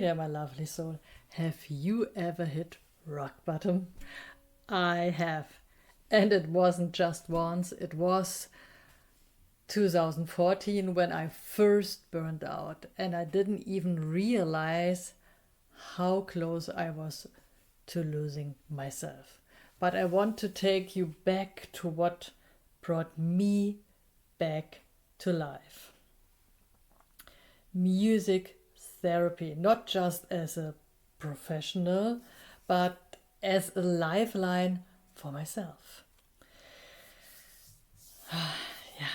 there, my lovely soul. Have you ever hit rock bottom? I have. And it wasn't just once, it was 2014 when I first burned out, and I didn't even realize how close I was to losing myself. But I want to take you back to what brought me back to life. Music therapy, not just as a professional, but as a lifeline for myself. Yeah.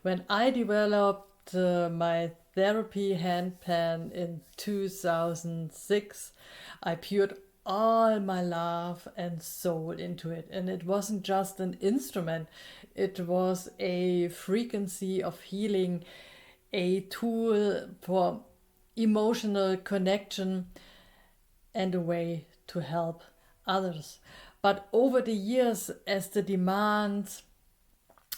When I developed my therapy handpan in 2006, I poured all my love and soul into it. And it wasn't just an instrument, it was a frequency of healing, a tool for emotional connection, and a way to help others. But over the years, as the demands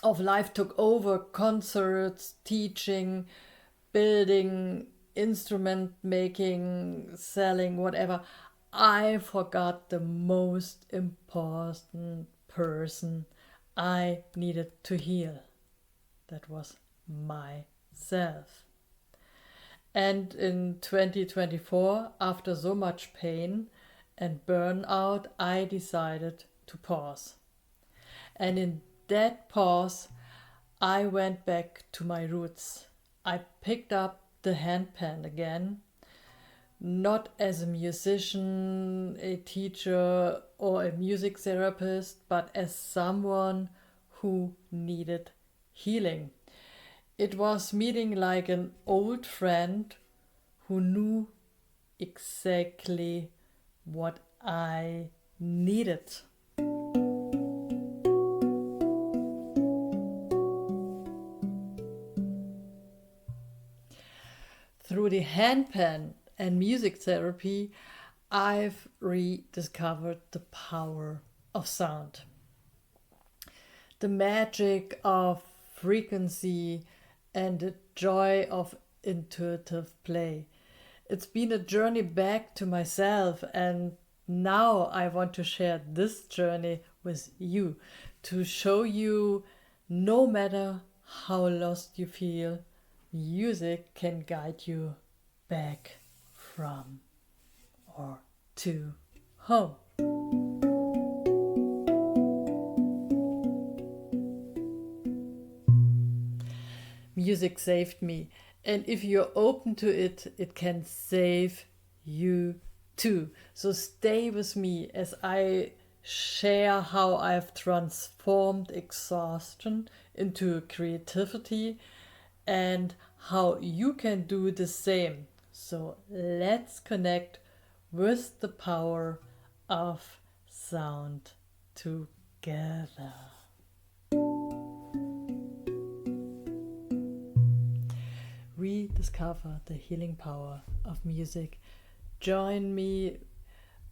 of life took over, concerts, teaching, building, instrument making, selling, whatever, I forgot the most important person I needed to heal. That was myself. And in 2024, after so much pain and burnout, I decided to pause. And in that pause, I went back to my roots. I picked up the handpan again, not as a musician, a teacher, or a music therapist, but as someone who needed healing. It was meeting like an old friend who knew exactly what I needed. Through the handpan and music therapy, I've rediscovered the power of sound. The magic of frequency and the joy of intuitive play. It's been a journey back to myself, and now I want to share this journey with you to show you, no matter how lost you feel, music can guide you back from or to home. Music saved me, and if you're open to it, it can save you too. So stay with me as I share how I've transformed exhaustion into creativity and how you can do the same. So let's connect with the power of sound together. Rediscover the healing power of music. Join me.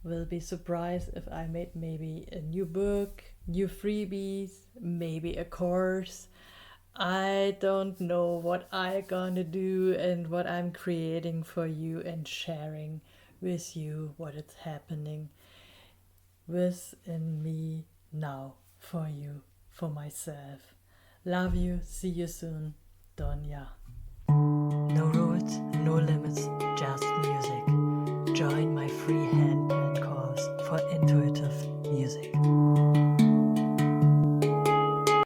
Will be surprised if I made maybe a new book, new freebies, maybe a course. I don't know what I'm gonna do and what I'm creating for you and sharing with you what is happening within me now for you, for myself. Love you. See you soon. Doña. No rules, no limits, just music. Join my free handpan course for intuitive music.